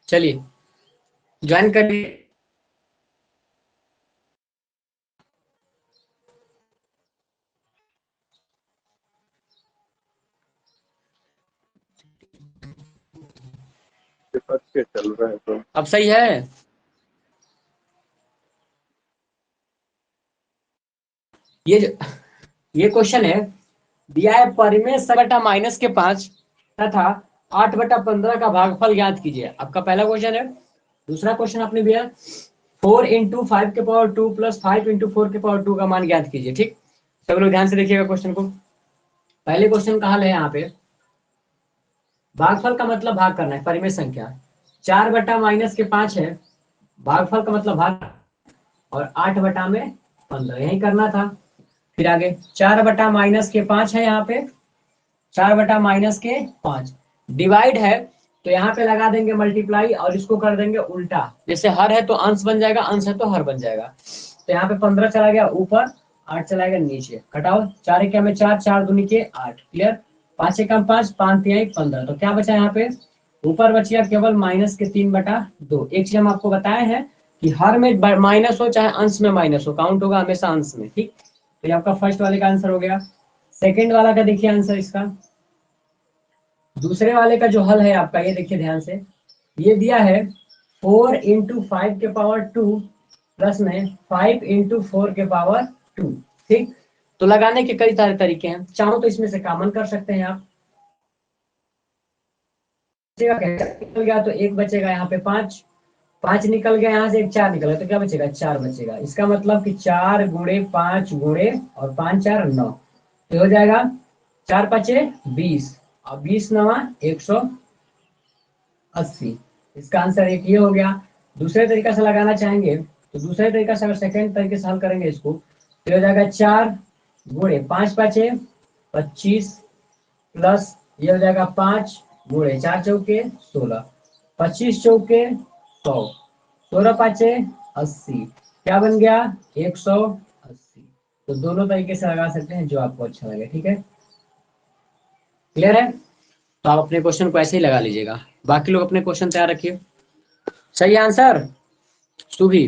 चलिए ज्वाइन करिए। के चल रहा है तो अब सही है। ये क्वेश्चन है, दिया है परिमेय 7/-5 तथा 8/15 का भागफल ज्ञात कीजिए। आपका पहला क्वेश्चन है। दूसरा क्वेश्चन आपने दिया 4 × 5⁻² प्लस 5 × 4⁻² का मान ज्ञात कीजिए। ठीक, सब लोग ध्यान से देखिएगा क्वेश्चन को। पहले क्वेश्चन का हल है यहाँ पे, भागफल का मतलब भाग करना है, परिमेय संख्या 4/-5 है, भागफल का मतलब भाग, और 8/15 यही करना था। फिर आगे 4/-5 है, यहाँ पे 4/-5 डिवाइड है, तो यहाँ पे लगा देंगे मल्टीप्लाई और इसको कर देंगे उल्टा। जैसे हर है तो अंश बन जाएगा, अंश है तो हर बन जाएगा। तो यहाँ पे 15 चला गया ऊपर, 8 चला गया नीचे, घटाओ 4 × में 4, 4 दूनी के 8, क्लियर। 5 × 5, 5 × 15, तो क्या बचा यहाँ पे, ऊपर बच गया केवल -3/2। एक चीज हम आपको बताए हैं कि हर में माइनस हो चाहे अंश में माइनस हो, काउंट होगा हमेशा अंश में। ठीक, तो ये आपका फर्स्ट वाले का आंसर हो गया। सेकेंड वाला का देखिए आंसर इसका, दूसरे वाले का जो हल है आपका, ये देखिए ध्यान से, ये दिया है 4 × 5⁻² प्लस में 5 × 4⁻²। ठीक, तो लगाने के कई सारे तरीके हैं, चाहो तो इसमें से कॉमन कर सकते हैं आप। निकल गया तो एक बचेगा यहाँ पे 5, 5 निकल गया यहाँ से, एक 4 निकल गया, तो क्या बचेगा, 4 बचेगा। इसका मतलब कि 4 × 5 × और 5 4 9, तो हो जाएगा 4 5 20 और 20 9 180। इसका आंसर एक ये हो गया। दूसरे तरीका से लगाना चाहेंगे तो दूसरे तरीका से, अगर सेकेंड तरीके से हल करेंगे इसको, तो हो जाएगा 4 × 5 5 25 प्लस ये हो जाएगा 5 × 4 चौके 16, 25 चौके 100, 16 5 80, क्या बन गया 180। तो दोनों तरीके से लगा सकते हैं, जो आपको अच्छा लगे। ठीक है, क्लियर है। तो आप अपने क्वेश्चन को ऐसे ही लगा लीजिएगा, बाकी लोग अपने क्वेश्चन तैयार रखिए। सही आंसर सुभी,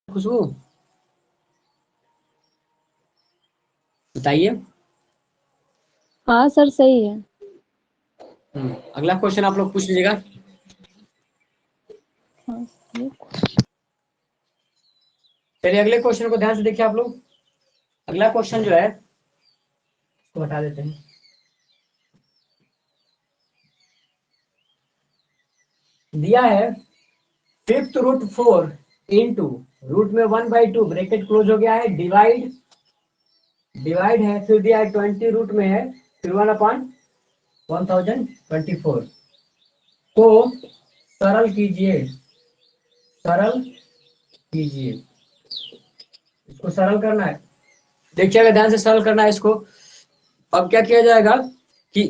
खुशबू बताइए। हाँ सर सही है। अगला क्वेश्चन आप लोग पूछ लीजिएगा। हाँ, चलिए अगले क्वेश्चन को ध्यान से देखिए आप लोग। अगला क्वेश्चन जो है इसको हटा देते हैं। दिया है 5√4 इंटू रूट में 1/2 ब्रैकेट क्लोज हो गया है, डिवाइड है, फिर दिया है 20 रूट में है, फिर 1/1024। तो सरल कीजिए, इसको सरल करना है। देखिएगा ध्यान से, सरल करना है इसको। अब क्या किया जाएगा कि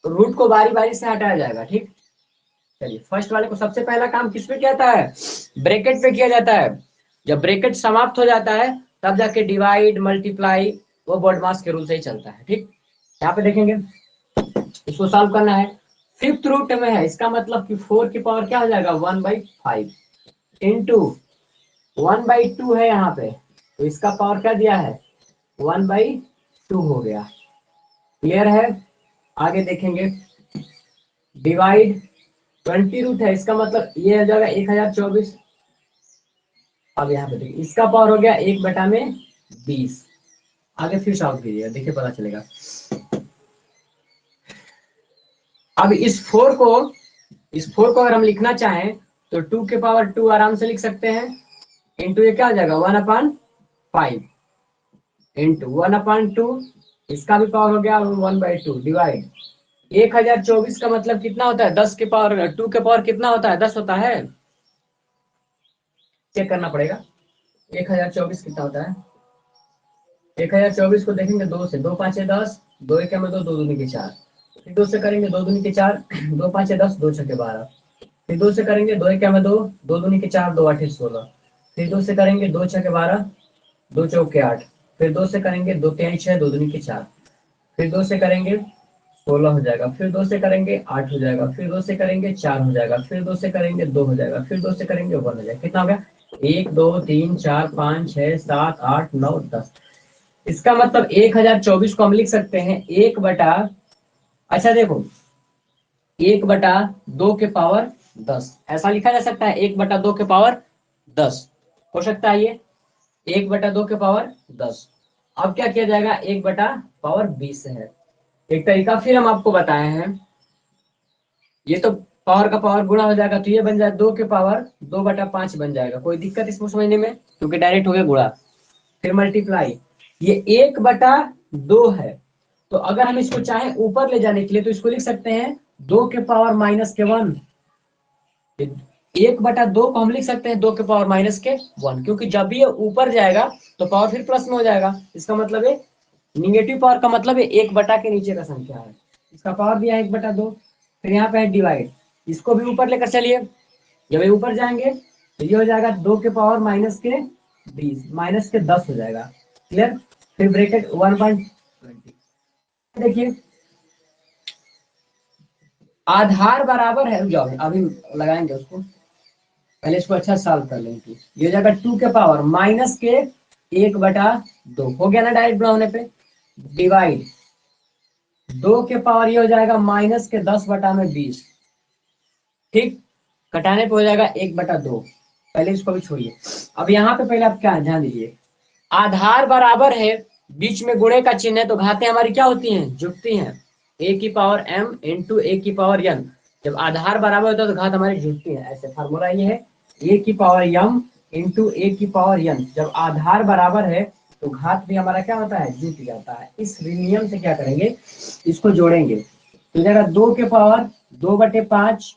रूट को बारी बारी से हटाया जाएगा। ठीक, चलिए फर्स्ट वाले को सबसे पहला काम किस पे किया जाता है, ब्रैकेट पे किया जाता है। जब ब्रैकेट समाप्त हो जाता है तब जाके डिवाइड मल्टीप्लाई वो बॉडमास के रूल से ही चलता है। ठीक, यहाँ पे देखेंगे, इसको सॉल्व करना है। 5th रूट में है, इसका मतलब कि 4 की पावर क्या हो जाएगा 1/5 इंटू 1/2 है यहाँ पे, तो इसका पावर क्या दिया है 1/2 हो गया। क्लियर है, आगे देखेंगे, डिवाइड 20 रूट है, इसका मतलब ये हो जाएगा 1024। अब यहाँ पे देखिए इसका पावर हो गया 1/20। आगे फिर सॉल्व कीजिएगा, देखिए पता चलेगा। अब इस 4 को अगर हम लिखना चाहें तो 2 के पावर 2 आराम से लिख सकते हैं, इंटू ये क्या हो जाएगा 1/5 इंटू 1/2, इसका भी पावर हो गया 1/2, डिवाइड 1024 का मतलब कितना होता है 10 के पावर 2 के पावर कितना होता है 10 होता है, चेक करना पड़ेगा 1024 कितना होता है। 1024 को देखेंगे 2 से, 2 5 10, 2 1 में 2, 2 दूनी के 4, फिर 2 से करेंगे 2 दूनी के 4, 2 5 10, 2 6 12, फिर 2 से करेंगे 2 1 में 2, 2 दूनी के 4, 2 8 16, फिर 2 से करेंगे 2 6 12, 2 4 8, फिर 2 से करेंगे 2 3 6, 2 दूनी के 4, फिर 2 से करेंगे 16 हो जाएगा, फिर 2 से करेंगे 8 हो जाएगा, फिर 2 से करेंगे 4 हो जाएगा, फिर 2 से करेंगे 2 हो जाएगा, फिर 2 से करेंगे 1 हो जाएगा। कितना हो गया? 1 2 3 4 5 6 7 8 9 10। इसका मतलब 1024 को हम लिख सकते हैं 1/, अच्छा देखो, 1/2 के पावर 10, ऐसा लिखा जा सकता है 1/2 के पावर 10 हो सकता है ये 1/2 के पावर 10। अब क्या किया जाएगा? 1/पावर 20 है एक तरीका, फिर हम आपको बताए हैं। ये तो पावर का पावर गुणा हो जाएगा, तो ये बन जाए 2 के पावर 2/5 बन जाएगा। कोई दिक्कत इसको समझने में? क्योंकि डायरेक्ट हो गया गुणा, फिर मल्टीप्लाई, ये 1/2 है। तो अगर हम इसको चाहें ऊपर ले जाने के लिए तो इसको लिख सकते हैं 2 के पावर -1। 1/2 को हम लिख सकते हैं 2 के पावर -1, क्योंकि जब भी ये ऊपर जाएगा तो पावर फिर प्लस में हो जाएगा। इसका मतलब है निगेटिव पावर का मतलब है 1 के नीचे का संख्या है। इसका पावर दिया है 1/2। फिर यहाँ पे है डिवाइड, इसको भी ऊपर लेकर चलिए। जब ये ऊपर जाएंगे तो ये हो जाएगा 2 के पावर -10 हो जाएगा। क्लियर? फिर ब्रैकेट 1/20। देखिए आधार बराबर है, जाओ अभी लगाएंगे उसको, पहले इसको अच्छा सॉल्व कर लेंगे। ये हो जाएगा 2 के पावर -1/2 हो गया ना डायरेक्ट गुणा होने पे, डिवाइड 2 के पावर ये हो जाएगा -10/20। ठीक, घटाने पे हो जाएगा 1/2। पहले इसको भी छोड़िए। अब यहाँ पे पहले आप क्या ध्यान दीजिए, आधार बराबर है, बीच में गुणे का चिन्ह है, तो घातें हमारी क्या होती हैं? जुटती हैं। a की पावर m इंटू a की पावर n। जब आधार बराबर होता है तो घात हमारी जुटती है। ऐसे फार्मूला ये है a की पावर m इंटू a की पावर n। जब आधार बराबर है तो घात भी हमारा क्या होता है? जुट जाता है। इस नियम से क्या करेंगे? इसको जोड़ेंगे तो जाएगा 2 के पावर 2/5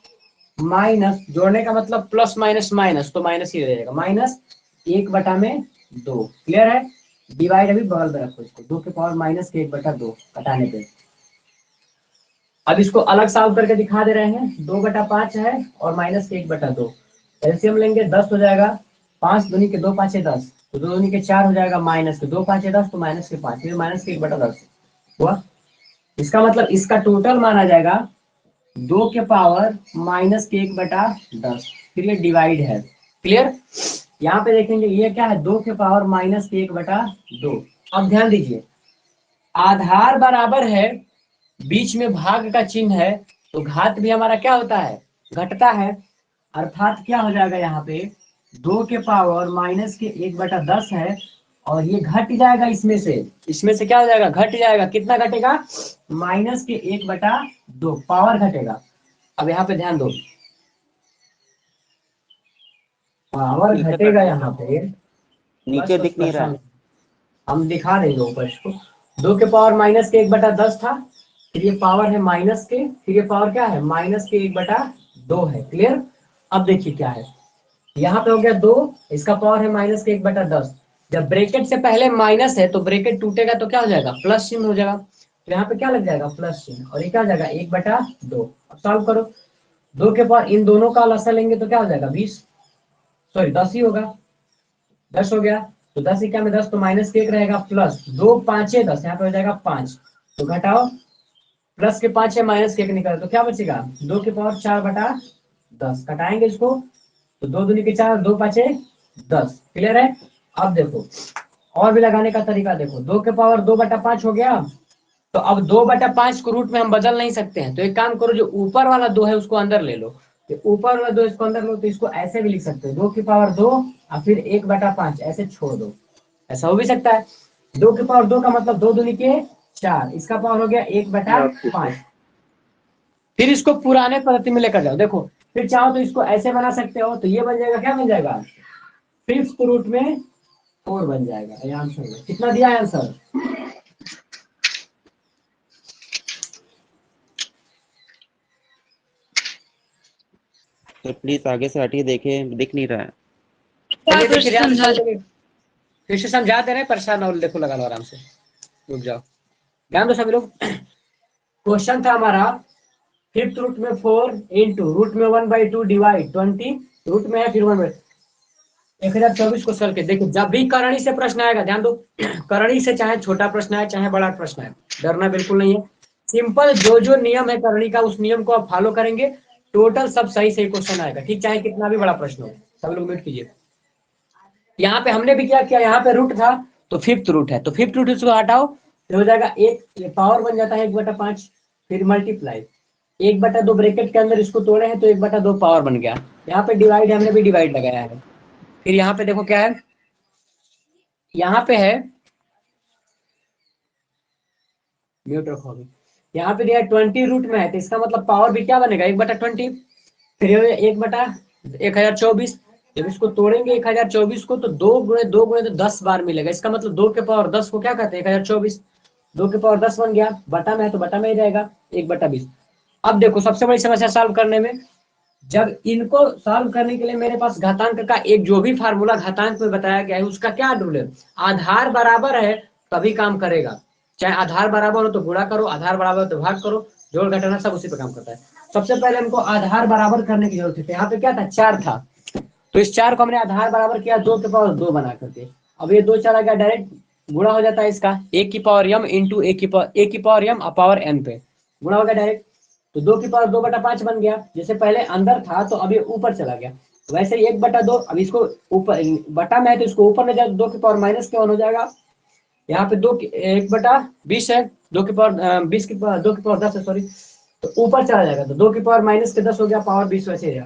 माइनस, जोड़ने का मतलब प्लस माइनस माइनस, तो माइनस ही रहेगा, -1/2। क्लियर है? डिवाइड अभी बगल में रखो इसको, 2 के पावर -1/2 घटाने पे। अब इसको अलग सॉल्व करके दिखा दे रहे हैं। 2/5 है और -1/2, एलसीएम लेंगे 10 हो जाएगा। 5 दूनी के 2 5 10, तो 2 दूनी के 4 हो जाएगा, माइनस के 2 5 10, तो माइनस के 5, फिर -1/10 हुआ। इसका मतलब इसका टोटल माना जाएगा 2 के पावर -1/10। फिर ये डिवाइड है। क्लियर? यहाँ पे देखेंगे ये क्या है? 2 के पावर -1/2। अब ध्यान दीजिए, आधार बराबर है, बीच में भाग का चिन्ह है, तो घात भी हमारा क्या होता है? घटता है। अर्थात क्या हो जाएगा यहाँ पे? 2 के पावर -1/10 है और ये घट जाएगा इसमें से। इसमें से क्या हो जाएगा? घट जाएगा। कितना घटेगा? -1/2 पावर घटेगा। अब यहाँ पे ध्यान दो, पावर नीचे घटेगा कट यहाँ पे। नीचे दिख नहीं रहा परेशान, है। हम दिखा देंगे ऊपर इसको। 2 के पावर -1/10 था, फिर ये पावर है माइनस के, फिर ये पावर क्या है? -1/2 है। क्लियर? अब देखिए क्या है, यहाँ पे हो गया 2, इसका पावर है -1/10। जब ब्रैकेट से पहले माइनस है तो ब्रैकेट टूटेगा तो क्या हो जाएगा? प्लस चिन्ह हो जाएगा। तो यहाँ पे क्या लग जाएगा? प्लस चिन्ह, और ये क्या हो जाएगा? 1/2। अब सॉल्व करो, 2 के पावर इन दोनों का लसा लेंगे तो क्या हो जाएगा? 20, सॉरी 10 ही होगा। 10 हो गया, तो 10 इक्या में 10, तो माइनस के 1 रहेगा, प्लस 2 5 10, यहाँ पे हो जाएगा 5। तो घटाओ, प्लस के 5 है, माइनस के 1 निकालो तो क्या बचेगा? 2 के पावर 4/10। घटाएंगे इसको तो 2 दूनी के 4, 2 5 10। क्लियर है? अब देखो और भी लगाने का तरीका देखो, 2 के पावर 2/5 हो गया, तो अब 2/5 को रूट में हम बदल नहीं सकते हैं, तो एक काम करो, जो ऊपर वाला 2 है उसको अंदर ले लो। तो ऊपर वाला 2 इसको अंदर लो, तो इसको ऐसे भी लिख सकते हो, 2 की पावर 2 और फिर 1/5 ऐसे छोड़ दो। ऐसा हो भी सकता है। 2 की पावर 2 का मतलब 2 दूनी के 4, इसका पावर हो गया 1/5। फिर इसको पुराने पद्धति में लेकर जाओ, देखो फिर चाहो तो इसको ऐसे बना सकते हो, तो ये बन जाएगा, क्या बन जाएगा? 5th रूट में 4 बन जाएगा। ये आंसर है। कितना दिया है आंसर? तो प्लीज आगे से हटिए, देखे दिख नहीं रहा है। चलिए देखिए ध्यान से समझ लीजिए। फिर से समझा दे रहे हैं, परेशान और देखो, लगा लो आराम से, रुक जाओ, ध्यान दो सभी लोग। क्वेश्चन था हमारा 5th रूट में 4 इंटू रूट में 1/2 डिवाइड 20, रूट में है फिर 1024 को सर के देखो, जब भी करणी से प्रश्न आएगा ध्यान दो, करणी से चाहे छोटा प्रश्न आए चाहे बड़ा प्रश्न आए, डरना बिल्कुल नहीं है। सिंपल जो जो नियम है करने का उस नियम को आप फॉलो करेंगे, टोटल सब सही सही क्वेश्चन आएगा, ठीक, चाहे कितना भी बड़ा प्रश्न हो। सब लोग म्यूट कीजिए। यहाँ पे हमने भी क्या किया, यहाँ पे रूट था तो फिफ्थ रूट है, तो फिफ्थ रूट इसको हटाओ तो हो जाएगा एक, पावर बन जाता है 1/5, फिर मल्टीप्लाई 1/2 ब्रैकेट के अंदर इसको तोड़े हैं तो 1/2 पावर बन गया। यहाँ पे डिवाइड हमने भी डिवाइड लगाया है। फिर यहाँ पे देखो क्या है, यहाँ पे है, म्यूट रखो अभी, यहाँ पे दिया 20 रूट में है तो इसका मतलब पावर भी क्या बनेगा 1/20। फिर 1,024, जब इसको तोड़ेंगे 1,024 को तो 2 गुणे तो 10 बार मिलेगा, इसका मतलब 2 के पावर 10 को क्या कहते हैं 1,024, 2 के पावर 10 बन गया, बटा में है तो बटा में ही रहेगा 1/20। अब देखो सबसे बड़ी समस्या सॉल्व करने में, जब इनको सॉल्व करने के लिए मेरे पास घातांक का एक जो भी फार्मूला घातांक में बताया गया है उसका क्या रूल है, आधार बराबर है तभी काम करेगा, चाहे आधार बराबर हो तो गुणा करो, आधार बराबर हो तो भाग करो, जोड़ घटाना सब उसी पे काम करता है। सबसे पहले हमको आधार बराबर करने की जरूरत है, यहाँ पे क्या था 4 था, तो इस 4 को हमने आधार बराबर किया 2 के पावर 2 बना करके। अब ये 2 चला गया, डायरेक्ट गुणा हो जाता है इसका, एक की पावर m इंटू एक की पावर m पावर n पे गुणा हो गया डायरेक्ट, तो 2 की पावर 2/5 बन गया, जैसे पहले अंदर था तो अभी ऊपर चला गया, वैसे ही 1/2, अब इसको ऊपर बटा में है तो इसको ऊपर ले जाए 2 की पावर माइनस क्या हो जाएगा, यहाँ पे 1/20 है, 2 की पावर 20 की पावर 2 की पावर 10 है सॉरी, तो ऊपर चला जाएगा तो 2 की पावर माइनस के 10 हो गया, पावर 20 वैसे रहेगा।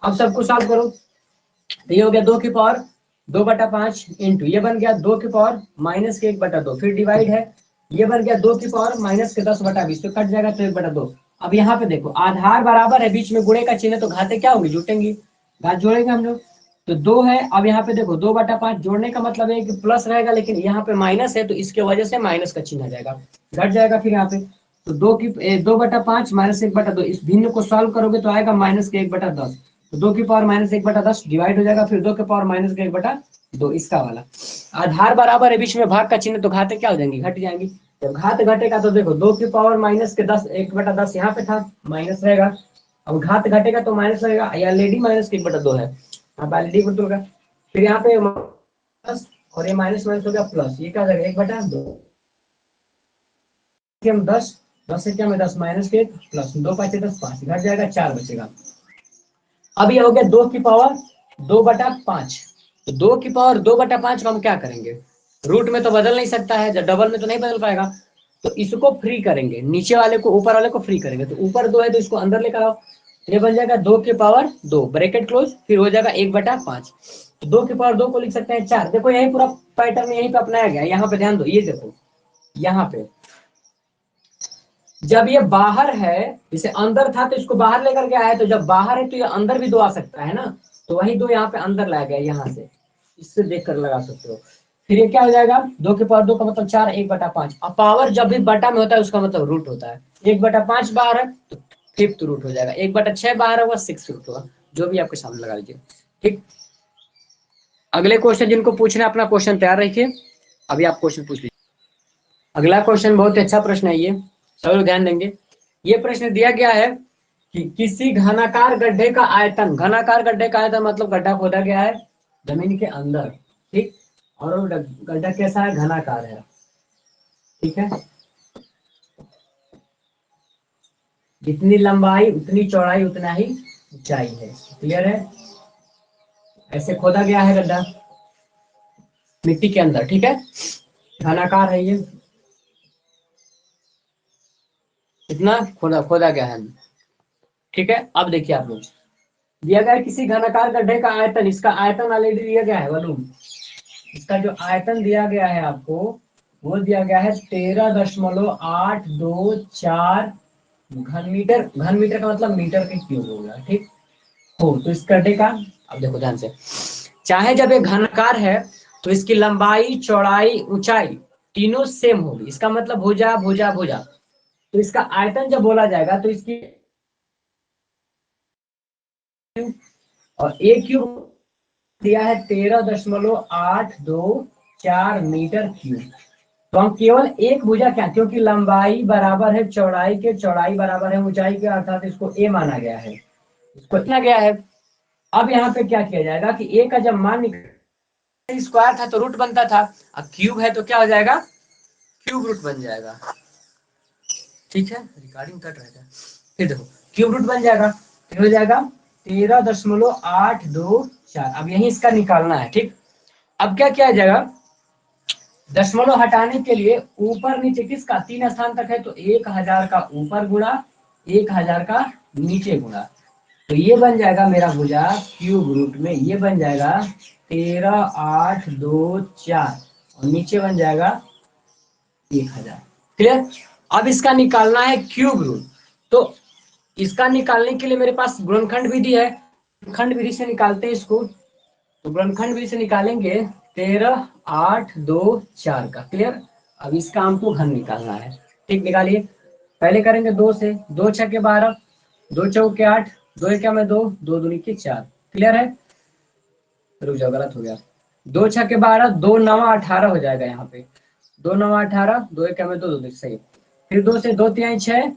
अब सबको सॉल्व करो तो ये हो गया 2 की पावर 2/5 इंटू ये बन गया 2 की पावर माइनस के 1/2, फिर डिवाइड है, ये बन गया 2 की पावर माइनस के 10/20, तो कट जाएगा तो 1/2। अब यहाँ पे देखो आधार बराबर है, बीच में गुणे का चिन्ह है तो घाते क्या होंगी जुटेंगी, घात जोड़ेंगे हम लोग, तो 2 है। अब यहाँ पे देखो 2/5 जोड़ने का मतलब है कि प्लस रहेगा, लेकिन यहाँ पे माइनस है तो इसके वजह से माइनस का चिन्ह आ जाएगा, घट जाएगा फिर यहाँ पे, तो 2/5 माइनस 1/2, इस भिन्न को सॉल्व करोगे तो आएगा माइनस के 1/10, तो 2 की पावर माइनस 1/10 डिवाइड हो जाएगा, फिर 2 के पावर माइनस के 1/2 इसका वाला। आधार बराबर है, बीच में भाग का चिन्ह तो घाते क्या हो जाएंगी, घट जाएंगी, जब घात घटेगा तो देखो 2 की पावर माइनस के 10 1/10 यहाँ पे था माइनस रहेगा, अब घात घटेगा तो माइनस रहेगा, या ऑलरेडी माइनस के 1/2 है, अब ऑलरेडी बदल गया, फिर यहाँ पे प्लस और ये माइनस माइनस हो गया प्लस, ये क्या हो जाएगा 1/2, हम 10 से क्या में 10 माइनस के प्लस 2 5 10 5 घट जाएगा 4 बचेगा। अब ये हो गया 2 की पावर 2/5, तो 2 की पावर 2/5 को हम क्या करेंगे, रूट में तो बदल नहीं सकता है, जब डबल में तो नहीं बदल पाएगा, तो इसको फ्री करेंगे, नीचे वाले को ऊपर वाले को फ्री करेंगे, तो ऊपर 2 है तो इसको अंदर लेकर आओ, ये बन जाएगा 2 की पावर 2 ब्रैकेट क्लोज, फिर हो जाएगा 1/5, तो 2 की पावर 2 को लिख सकते हैं 4। देखो यही पूरा पैटर्न यहीं पे अपनाया गया, यहाँ पे ध्यान दो, ये देखो यहाँ पे जब ये बाहर है, जैसे अंदर था तो इसको बाहर लेकर के आया, तो जब बाहर है तो ये अंदर भी 2 आ सकता है ना, तो वही 2 यहाँ पे अंदर लाया गया, यहाँ से इससे देख कर लगा सकते हो। फिर ये क्या हो जाएगा 2 की पावर 2 का मतलब 4 1/5, अब पावर जब भी बटा में होता है उसका मतलब रूट होता है, 1/5 बाहर है तो फिफ्थ रूट हो जाएगा, 1/6 बाहर होगा 6 रूट होगा, जो भी आपके सामने लगा लीजिए, ठीक। अगले क्वेश्चन जिनको पूछना है अपना क्वेश्चन तैयार रखिए, अभी आप क्वेश्चन पूछ लीजिए। अगला क्वेश्चन बहुत ही अच्छा प्रश्न है, ये सब लोग ध्यान देंगे। ये प्रश्न दिया गया है कि किसी घनाकार गड्ढे का आयतन, घनाकार गड्ढे का आयतन मतलब गड्ढा खोदा गया है जमीन के अंदर, ठीक, और वो गड्ढा कैसा है, घनाकार है, ठीक है, जितनी लंबाई उतनी चौड़ाई उतना ही ऊंचाई है, क्लियर है, ऐसे खोदा गया है गड्ढा मिट्टी के अंदर, ठीक है, घनाकार है ये, इतना खोदा गया है, ठीक है। अब देखिए आप लोग, दिया गया है किसी घनाकार गड्ढे का आयतन, इसका आयतन ऑलरेडी दिया गया है वॉल्यूम, इसका जो आयतन दिया गया है आपको वो दिया गया है 13.824 घन मीटर, घन मीटर का मतलब मीटर के क्यूब हो गया, ठीक हो, तो इस गड्ढे का, अब देखो ध्यान से, चाहे जब ये घनाकार है तो इसकी लंबाई चौड़ाई ऊंचाई तीनों सेम होगी, इसका मतलब भुजा भुजा भुजा, तो इसका आयतन जब बोला जाएगा तो इसकी और ए क्यूब दिया है 13.824 मीटर क्यूब, तो हम केवल एक भुजा क्या, क्योंकि लंबाई बराबर है चौड़ाई के, चौड़ाई बराबर है ऊंचाई के, अर्थात इसको ए माना गया है, इसको इतना गया है। अब यहाँ पे क्या किया जाएगा कि ए का जब मान स्क्वायर था तो रूट बनता था, अब क्यूब है तो क्या हो जाएगा, क्यूब रूट बन जाएगा, ठीक है, रिकॉर्डिंग कट रहेगा। फिर देखो क्यूब रूट बन जाएगा, फिर हो जाएगा 13.824। अब यही इसका निकालना है, ठीक। अब क्या किया जाएगा, दशमलव हटाने के लिए ऊपर नीचे किसका 3 स्थान तक है, तो 1000 का ऊपर गुणा 1000 का नीचे गुणा, तो ये बन जाएगा मेरा भुजा क्यूब रूट में, ये बन जाएगा 13,824 और नीचे बन जाएगा 1000। क्लियर। अब इसका निकालना है क्यूब रूट, तो इसका निकालने के लिए मेरे पास गुणनखंड विधि है, गुणनखंड विधि से निकालते हैं इसको। तो गुणनखंड विधि से निकालेंगे 13,824 का। क्लियर। अब इसका हमको घन निकालना है, ठीक। निकालिए, पहले करेंगे 2 से, 2 छके 12, 2 चौके 8, 2 एका में 2, 2 दूनी के 4। क्लियर है। रुक जाओ, गलत हो गया, 2 छके 12, 2 नवा 18 हो जाएगा यहाँ पे, 2 नवा 18, 2 एका में 2, 2 सही। फिर 2 से 2 तिहाई 6,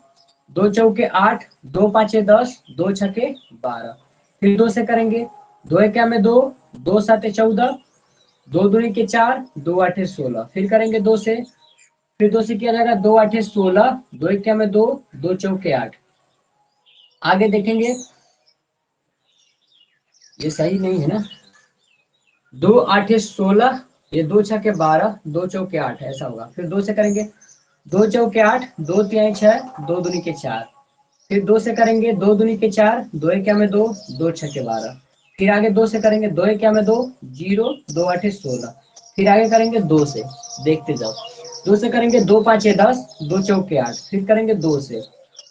2 चौके 8, 2 पाँचे 10, 2 छके 12। फिर 2 से करेंगे, 2 एका में 2, 2 साते 14, 2 दूनी के 4, 2 आठे 16। फिर करेंगे 2 से, फिर 2 से किया जाएगा, 2 आठे 16, 2 एका में 2, 2 चौके 8। आगे देखेंगे, ये सही नहीं है ना, 2 आठे 16, ये 2 छके 12, 2 चौके 8 ऐसा होगा। फिर 2 से करेंगे, 2 चौके 8, 2 तिहाई 6, 2 दूनी के 4। फिर 2 से करेंगे, 2 दूनी के 4, 2 एका में 2, 2 छके 12। फिर आगे 2 से करेंगे, 2 एका में 2, 0, 2 आठे 16। फिर आगे करेंगे 2 से, देखते जाओ, 2 से करेंगे, 2 पाँचे 10, 2 चौके 8। फिर करेंगे 2 से,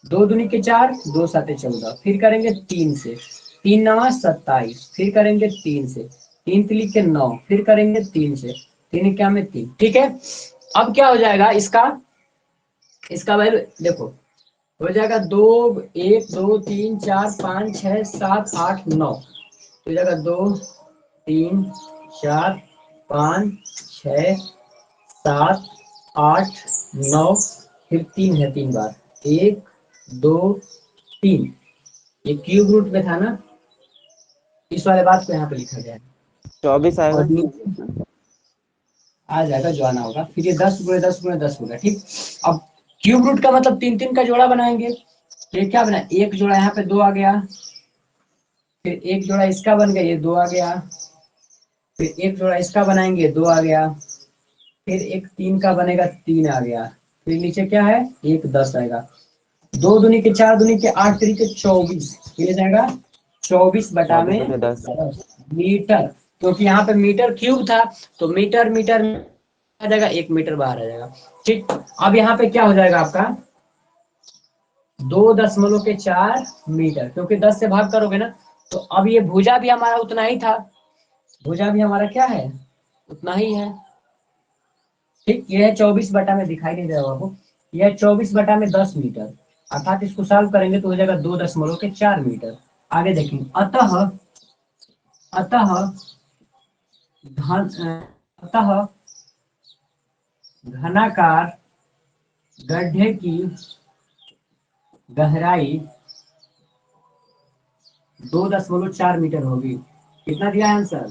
2 दूनी के 4, 2 साते 14। फिर करेंगे 3 से, 3 नवा 27। फिर करेंगे 3 से, 3 तिली के 9। फिर करेंगे 3 से, 3 क्या में 3। ठीक है। अब क्या हो जाएगा इसका वैल्यू देखो, हो जाएगा 2, 1, 2, 3, 4, 5, 6, 7, 8, 9। हो जाएगा 2, 3, 4, 5, 6, 7, 8, 9। फिर 3 है 3 बार, 1, 2, 3। ये क्यूब रूट में था ना, इस वाले बात को यहाँ पे लिखा गया है 24 आएगा। और नीचे आ जाएगा जो आना होगा। फिर ये 10 गुणे 10 गुणे 10 होगा, ठीक। अब क्यूब रूट का मतलब 3 3 का जोड़ा बनाएंगे, ये क्या बना, एक जोड़ा यहाँ पे 2 आ गया, फिर एक जोड़ा इसका बन गया, ये 2 आ गया। फिर एक जोड़ा इसका बनाएंगे, 2 आ गया। फिर एक 3 का बनेगा, 3 आ गया। फिर नीचे क्या है, एक 10 आएगा। 2 दूनी के 4, दूनी के 8, तीन के 24। ये जाएगा 24 बटा 24 में बटे 10। 10 मीटर, क्योंकि यहाँ पे मीटर क्यूब था, तो मीटर मीटर आ जाएगा, 1 मीटर बाहर आ जाएगा, ठीक। अब यहाँ पे क्या हो जाएगा आपका 2.4 मीटर, क्योंकि 10 से भाग करोगे ना, तो अब ये भुजा भी हमारा उतना ही था, भुजा भी हमारा क्या है, उतना ही है, ठीक। ये है 24 बटा में, दिखाई नहीं दे रहा आपको, यह है 24 बटा में 10 मीटर, अर्थात इसको सॉल्व करेंगे तो हो जाएगा 2.4 मीटर। आगे देखेंगे, अतः अतः घनाकार गड्ढे की गहराई 2.4 मीटर होगी। कितना दिया है आंसर,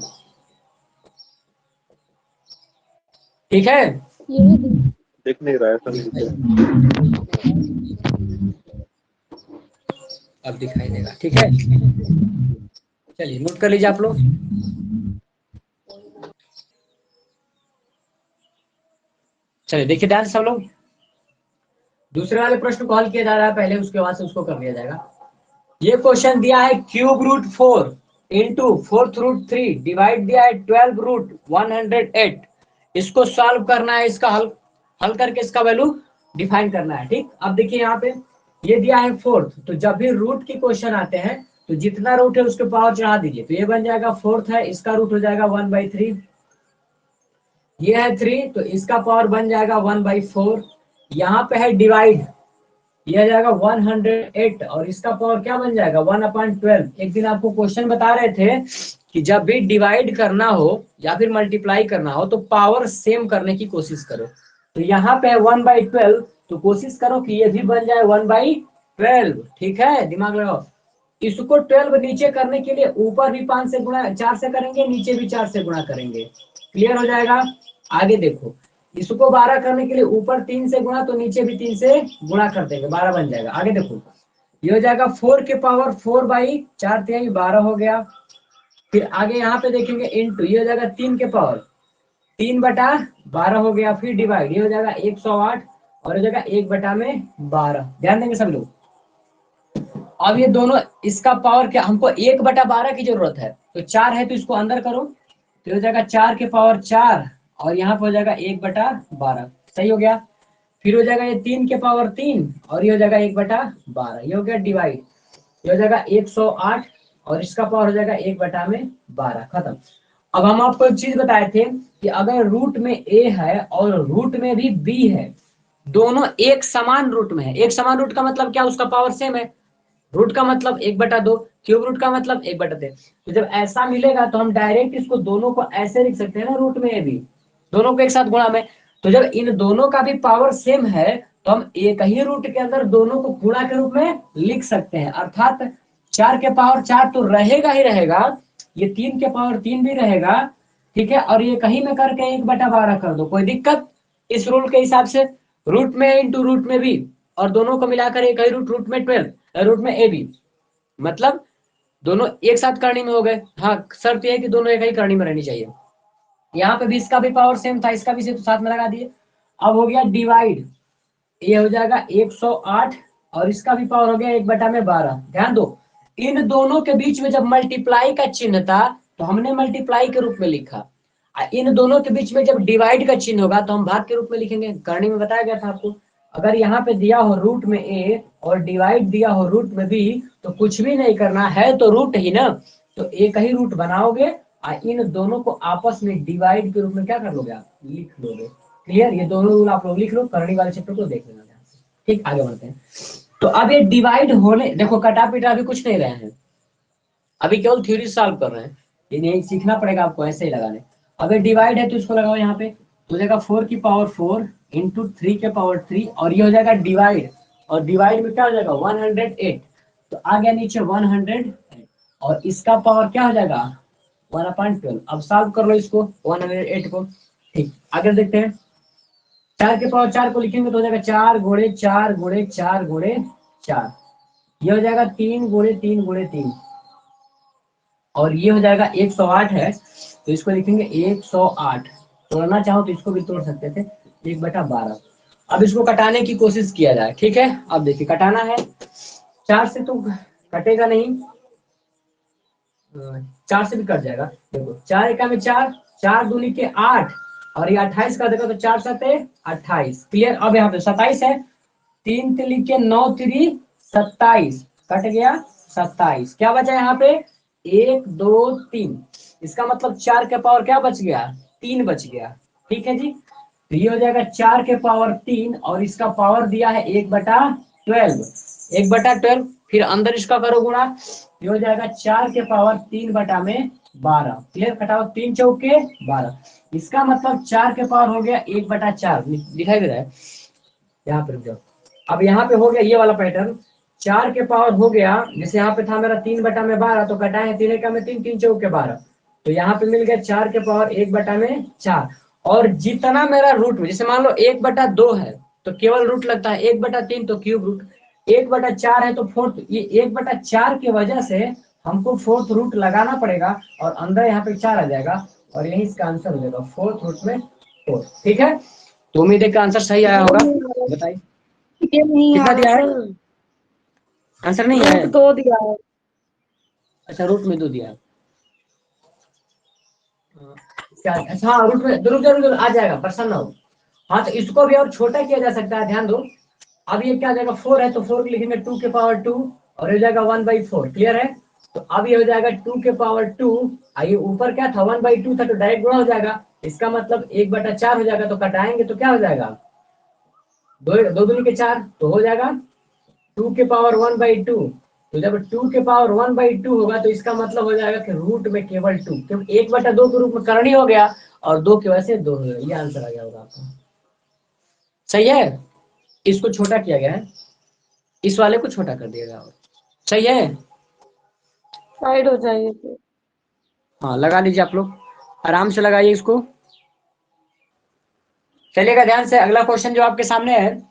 ठीक है। यही दी। दिख नहीं रहा है सर नीचे। अब दिखाई देगा, ठीक है। चलिए नोट कर लीजिए आप लोग। चलिए देखिए ध्यान से सब लोग, दूसरे वाले प्रश्न को हल किया जा रहा है पहले, उसके बाद से उसको कर लिया जाएगा। ये क्वेश्चन दिया है cube root 4 into 4th root 3 divide दिया है 12 रूट 108। इसको सॉल्व करना है, इसका हल करके इसका वैल्यू डिफाइन करना है, ठीक। अब देखिए यहाँ पे ये दिया है 4th, तो जब भी रूट के क्वेश्चन आते हैं तो जितना रूट है उसके पावर चढ़ा दीजिए, तो ये बन जाएगा 4th है, इसका रूट हो जाएगा 1/3। ये है 3, तो इसका पावर बन जाएगा 1/4। यहाँ पे है डिवाइड, यह जाएगा 108 और इसका पावर क्या बन जाएगा 1/12। एक दिन आपको क्वेश्चन बता रहे थे कि जब भी डिवाइड करना हो या फिर मल्टीप्लाई करना हो तो पावर सेम करने की कोशिश करो। तो यहाँ पे 1/12, तो कोशिश करो कि ये भी बन जाए 1/12, ठीक है, दिमाग लगाओ। इसको 12 नीचे करने के लिए ऊपर भी 5 से गुणा 4 से करेंगे, नीचे भी 4 से गुणा करेंगे, क्लियर हो जाएगा। आगे देखो, इसको 12 करने के लिए ऊपर 3 से गुणा तो नीचे भी 3 से गुणा कर देंगे, 12 बन जाएगा। आगे देखो, ये हो जाएगा 4 के पावर 4 बाई 4 3 12 हो गया। फिर आगे यहाँ पे देखेंगे इंटू, ये हो जाएगा 3 के पावर 3 बटा 12 हो गया। फिर डिवाइड, ये हो जाएगा 108 और हो जाएगा 1 बटा में 12। ध्यान देंगे सब लोग। अब ये दोनों, इसका पावर क्या, हमको 1 बटा 12 की जरूरत है, तो 4 है तो इसको अंदर करो, तो हो जाएगा 4 के पावर 4 और यहाँ पे हो जाएगा 1 बटा 12। सही हो गया। फिर हो जाएगा ये 3 के पावर 3 और ये हो जाएगा 1 बटा 12। ये हो गया डिवाइड, ये हो जाएगा 108 और इसका पावर हो जाएगा 1 बटा में 12। खत्म। अब हम आपको एक चीज बताए थे कि अगर रूट में a है और रूट में भी b है, दोनों एक समान रूट में है। एक समान रूट का मतलब क्या, उसका पावर सेम है। रूट का मतलब 1/2, क्यूब रूट का मतलब 1/3। तो जब ऐसा मिलेगा तो हम डायरेक्ट इसको दोनों को ऐसे लिख सकते हैं ना, रूट में ए भी, दोनों को एक साथ गुणा में। तो जब इन दोनों का भी पावर सेम है तो हम एक ही रूट के अंदर दोनों को गुणा के रूप में लिख सकते हैं। अर्थात 4 के पावर 4 तो रहेगा ही रहेगा, ये 3 के पावर 3 भी रहेगा, ठीक है। और ये कहीं में करके 1/12 कर दो, कोई दिक्कत इस रूल के हिसाब से। रूट में इंटू रूट में भी, और दोनों को मिलाकर एक ही रूट, रूट में 12, रूट में ए भी, मतलब दोनों एक साथ करनी में हो गए। हाँ, शर्त यह है कि दोनों एक ही करनी में रहनी चाहिए। यहाँ पे भी इसका भी पावर सेम था, इसका भी सेम, तो साथ में लगा दिए। अब हो गया डिवाइड, ये हो जाएगा 108 और इसका भी पावर हो गया 1 बटा में 12। ध्यान दो, इन दोनों के बीच में जब मल्टीप्लाई का चिन्ह था तो हमने मल्टीप्लाई के रूप में लिखा, इन दोनों के बीच में जब डिवाइड का चिन्ह होगा तो हम भाग के रूप में लिखेंगे। करनी में बताया गया था आपको, अगर यहाँ पे दिया हो रूट में a और डिवाइड दिया हो रूट में b, तो कुछ भी नहीं करना है, तो रूट ही ना, तो एक ही रूट बनाओगे और इन दोनों को आपस में डिवाइड के रूप में क्या कर लोगे, आप लिख लोगे। क्लियर, ये दोनों रूल आप लोग लिख लो, करनी वाले चैप्टर को देख लेना ध्यान से। ठीक, आगे बढ़ते हैं। तो अब ये डिवाइड होने, देखो कटा पिटा अभी कुछ नहीं रहे हैं, अभी केवल थ्योरी सॉल्व कर रहे हैं, ये नहीं सीखना पड़ेगा आपको ऐसे ही लगाने। अगर डिवाइड है तो इसको लगाओ यहाँ पे, तो हो जाएगा 4 की पावर 4 इंटू 3 के पावर 3 और ये हो जाएगा डिवाइड, और डिवाइड में क्या हो जाएगा 108, तो आ गया नीचे 100 और इसका पावर क्या हो जाएगा 1/12। अब सॉल्व कर लो इसको 108 को। ठीक, आगे देखते हैं। 4 के पावर 4 को लिखेंगे तो हो जाएगा 4 गुणे 4 गुणे 4 गुणे 4, ये हो जाएगा 3 गुणे 3 गुणे 3 और ये हो जाएगा 108 है, तो इसको लिखेंगे 108। तोड़ना चाहो तो इसको भी तोड़ सकते थे, 1/12। अब इसको कटाने की कोशिश किया जाए, ठीक है। अब देखिए कटाना है, 4 से तो कटेगा नहीं, 4 से भी कट जाएगा। देखो 4 एका में 4, 4 दूनी के 8 और ये 28 का देखो तो 4 सते 28। क्लियर। अब यहाँ पे 27 है, 3 तिली के 9 तिरी 27, कट गया 27। क्या बचा यहाँ पे 1 2 3, इसका मतलब 4 के पावर क्या बच गया 3 बच गया। ठीक है जी, तो ये हो जाएगा 4 के पावर 3 और इसका पावर दिया है 1/12, 1/12। फिर अंदर इसका करो गुणा, ये हो जाएगा 4 के पावर 3 बटा में 12। क्लियर, कटाओ 3 चौके 12, इसका मतलब 4 के पावर हो गया 1/4। दिखाई दे रहा है, यहाँ पे रुक जाओ। अब यहाँ पे हो गया ये वाला पैटर्न, 4 के पावर हो गया, जैसे यहाँ पे था मेरा 3 बटा में 12, तो कटाए हैं 3 एका में 3, 3 चौके 12, तो यहाँ पे मिल गया 4 के पावर 1 बटा में 4। और जितना मेरा रूट में, जैसे मान लो 1/2 है तो केवल रूट लगता है, 1/3 तो क्यूब रूट, 1/4 है तो फोर्थ, ये 1/4 की वजह से हमको फोर्थ रूट लगाना पड़ेगा और अंदर यहाँ पे 4 आ जाएगा और यही इसका आंसर हो जाएगा, फोर्थ रूट में 4। ठीक है, तो उम्मीद है कि आंसर सही आया होगा। बताइए ये नहीं कितना आ रहा दिया है, सर, आंसर नहीं है। रूट 2 दिया है। अच्छा, रूट में 2 दिया है। अच्छा हाँ, रूट में जरूर जरूर जरूर आ जाएगा, प्रसन्न हो। हाँ, तो इसको भी और छोटा किया जा सकता है, ध्यान दो। अब ये क्या आ जाएगा 4 है तो 4 लिखेंगे 2 के पावर 2 और हो जाएगा 1/4। क्लियर है, तो अब ये हो जाएगा 2 के पावर 2, आइए ऊपर क्या था 1/2 था तो डायरेक्ट गुणा हो जाएगा, इसका मतलब 1/4 हो जाएगा, तो कटाएंगे तो क्या हो जाएगा 2 2 दूनी के 4, तो हो जाएगा 2 के पावर 1/2। तो जब 2 के पावर 1/2 होगा तो इसका मतलब हो जाएगा कि रूट में केवल 2, क्योंकि 1/2 के रूप में करनी हो गया और 2 की वजह से 2 हो गया। ये आंसर आ गया होगा आपका, सही है। इसको छोटा किया गया है, इस वाले को छोटा कर दिया गया, सही है। साइड हो जाइए फिर। हाँ, लगा लीजिए आप लोग, आराम से लगाइए इसको। चलिएगा ध्यान से, अगला क्वेश्चन जो आपके सामने है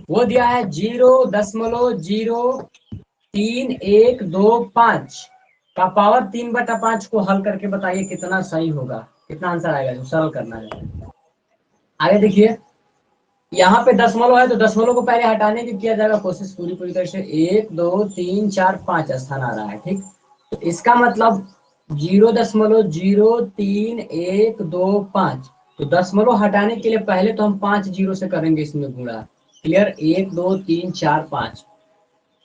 वो दिया है 0.0315 का पावर 3/5 को हल करके बताइए कितना सही होगा, कितना आंसर आएगा, जो सरल करना है। आगे देखिए, यहाँ पे दशमलव है तो दशमलव को पहले हटाने की किया जाएगा कोशिश पूरी पूरी तरह से। 1 2 3 4 5 स्थान आ रहा है, ठीक। तो इसका मतलब 0.0315, तो दशमलव हटाने के लिए पहले तो हम 5 जीरो से करेंगे इसमें गुणा। क्लियर, 1 2 3 4 5,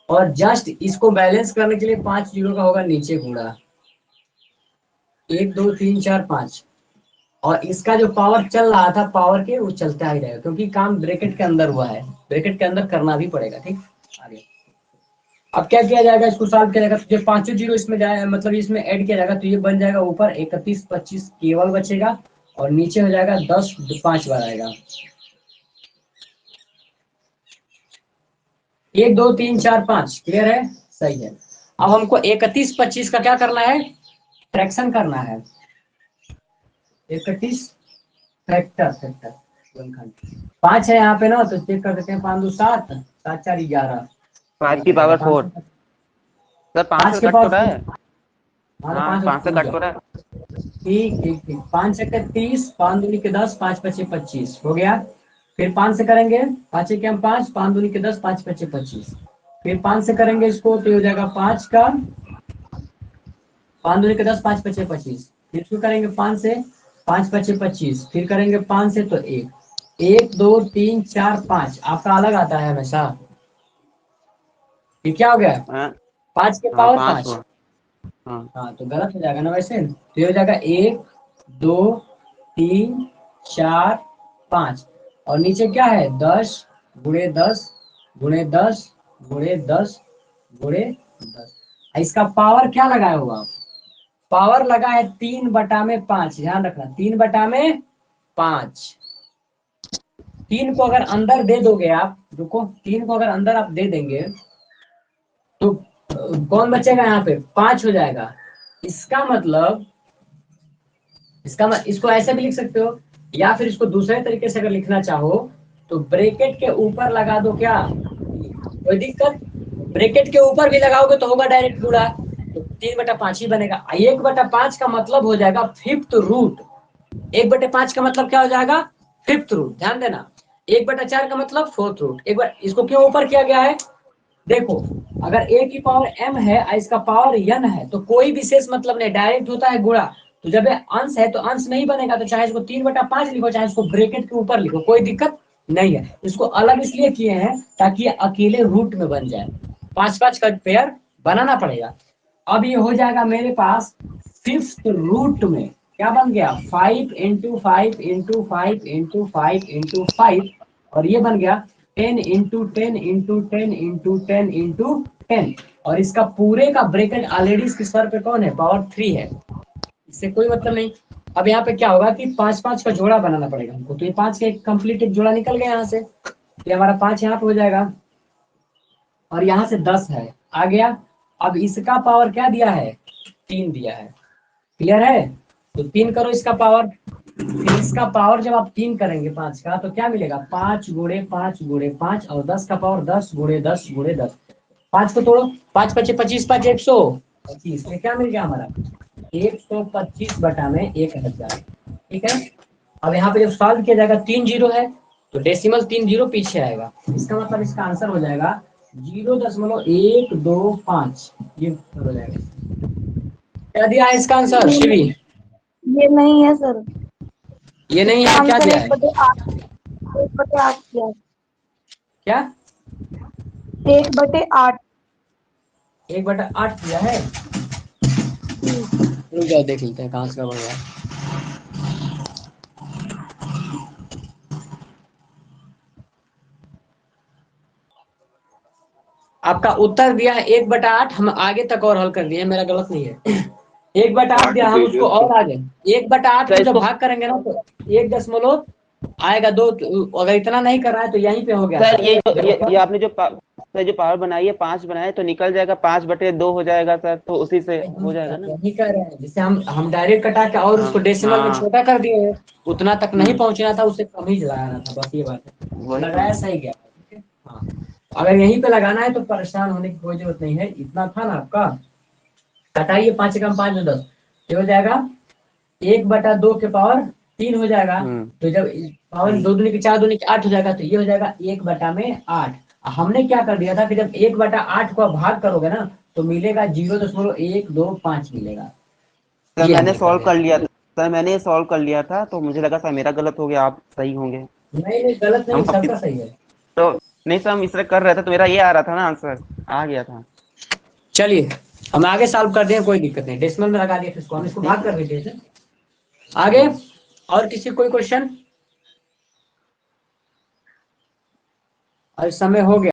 और जस्ट इसको बैलेंस करने के लिए 5 जीरो का होगा नीचे गुणा। 1 2 3 4 5, और इसका जो पावर चल रहा था पावर के, वो चलता ही रहेगा क्योंकि काम ब्रैकेट के अंदर हुआ है, ब्रैकेट के अंदर करना भी पड़ेगा, ठीक। आगे अब क्या किया जाएगा, इसको सॉल्व किया जाएगा, तो जो पांचों जीरो इसमें जाए मतलब इसमें ऐड किया जाएगा, तो ये बन जाएगा ऊपर 31 25 केवल बचेगा, और नीचे हो जाएगा 10 5 बार आएगा। 1 2 3 4 5, क्लियर है, सही है। अब हमको 31 25 का क्या करना है, फ्रैक्शन करना है। 31 फैक्टर, 5 है यहाँ पे ना, तो चेक कर देते हैं। 5 2 7, 7 4 11, 5 की पावर 4 सर, 5 5 से के कट तो पावर रहा है। 4, हाँ, 5 से कट तो रहा है। ठीक ठीक ठीक। 5 से 30, 5 दूनी के 10, 5 पचे 25 हो गया। फिर 5 से करेंगे, 5 के हम 5, 5 दूनी के 10, 5 पचे 25। फिर 5 से करेंगे इसको तो हो जाएगा 5 का 5 दूनी के 10, 5 पचे 25। फिर इसको करेंगे 5 से, 5 पचे 25। फिर करेंगे 5 से तो 1 1 2 3 4 5, आपका अलग आता है हमेशा। ये क्या हो गया, हाँ 5 के हाँ, पावर 5 5। को। हाँ हाँ तो गलत हो जाएगा ना वैसे, तो ये हो जाएगा 1 2 3 4 5, और नीचे क्या है 10 गुणे 10 गुणे 10 गुणे 10 गुणे 10। इसका पावर क्या लगाया हुआ आप? पावर लगा है 3/5, ध्यान रखना 3/5। 3 को अगर अंदर दे दोगे आप, रुको, 3 को अगर अंदर आप दे देंगे तो कौन बचेगा, यहाँ पे 5 हो जाएगा। इसका मतलब इसको ऐसे भी लिख सकते हो, या फिर इसको दूसरे तरीके से अगर लिखना चाहो तो ब्रैकेट के ऊपर लगा दो, क्या कोई दिक्कत, ब्रैकेट के ऊपर भी लगाओगे तो होगा डायरेक्ट गुणा, तो 3/5 ही बनेगा। 1/5 का मतलब हो जाएगा फिफ्थ रूट। 1/5 का मतलब क्या हो जाएगा, फिफ्थ रूट, ध्यान देना। 1/4 का मतलब फोर्थ रूट। एक बार इसको क्यों ऊपर किया गया है, देखो, अगर a की पावर m है और इसका पावर n है तो कोई विशेष मतलब नहीं, डायरेक्ट होता है गुणा। तो जब ये अंश है तो अंश नहीं बनेगा, तो चाहे इसको 3/5 लिखो, चाहे इसको ब्रैकेट के ऊपर लिखो, कोई दिक्कत नहीं है। इसको अलग इसलिए किए हैं ताकि ये अकेले रूट में बन जाए, 5 का पेयर बनाना पड़ेगा। अब ये हो जाएगा मेरे पास फिफ्थ रूट में, क्या बन गया 5 × 5 × 5 × 5 × 5, और ये बन गया 10 × 10 × 10 × 10 × 10, और इसका पूरे का ब्रैकेट ऑलरेडी इसके सर पे कौन है, पावर 3 है, इससे कोई मतलब नहीं। अब यहाँ पे क्या होगा कि 5 5 का जोड़ा बनाना पड़ेगा हमको, तो ये 5 का एक कंप्लीट एक जोड़ा निकल गया यहाँ से, ये हमारा 5 यहाँ पे हो जाएगा, और यहाँ से 10 है आ गया। अब इसका पावर क्या दिया है, 3 दिया है, क्लियर है, तो 3 करो इसका पावर। फिर इसका पावर जब आप 3 करेंगे 5 का तो क्या मिलेगा, 5 × 5 × 5, और 10 का पावर 10 × 10 × 10। 5 को तोड़ो, 5 5 25, 5 125, ये क्या मिल गया हमारा 125/1000, ठीक है। अब यहाँ पे जब सॉल्व किया जाएगा 3 जीरो है तो डेसिमल 3 जीरो पीछे आएगा, इसका मतलब इसका आंसर हो जाएगा 0.125, ये हो जाएगा। क्या दिया है इसका आंसर शिवी, ये नहीं है सर, ये नहीं इसका है, क्या आंसर दिया है, 1/8 किया, क्या 1/8। 1/8 दिया है, रुक जाओ देख लेते हैं कहाँ से बढ़ रहा है। आपका उत्तर दिया है 1/8, हम आगे तक और हल कर दिए, मेरा गलत नहीं है। 1/8 दिया, हम उसको और आगे 1/8 को जब भाग करेंगे ना तो 1 दशमलव आएगा 2, अगर इतना नहीं कर रहा है तो यहीं पे हो गया सर, ये आपने जो सर जो पावर बनाई है 5 बनाए तो निकल जाएगा, 5/2 हो जाएगा सर, तो उसी से हो जाएगा ना। यही कर रहे हैं, जिसे हम डायरेक्ट कटा के और हाँ, उसको डेसिमल में हाँ। छोटा कर दिए हैं। उतना तक नहीं हम्म, पहुंचना था, उससे कम ही लगाना था, बस ये बात है। वही लगाया सही गया, ठीक है। हाँ, अगर यहीं पे लगाना है तो परेशान होने की कोई जरूरत नहीं है। इतना था ना आपका, कटाइए 5 कम 5 में 10, ये हो जाएगा 1/2 के पावर 3 हो जाएगा। हम्म, तो जब पावर 2 दूनी की 4 दूनी की 8 हो जाएगा, तो ये हो जाएगा 1/8। हमने क्या कर दिया था कि जब 1/8 को आप भाग करोगे ना, तो मिलेगा 0.125 मिलेगा। सर ये मैंने हमने कर सॉल्व दिया कर था। लिया था। सर मैंने सॉल्व कर लिया था, तो मुझे लगा सर मेरा गलत हो गया, आप सही होंगे। नहीं नहीं, गलत हम नहीं, सबका सही है। तो नहीं सर, हम इस तरह कर रहे थे तो मेरा ये आ रहा था ना आंसर, आ गया था। चलिए हम आगे सॉल्व कर दें, कोई दिक्कत नहीं। डेसिमल में लगा दिया, फिर इसको हम इसको ठीक भाग है। कर देते हैं। आगे और किसी कोई क्वेश्चन? और समय हो गया।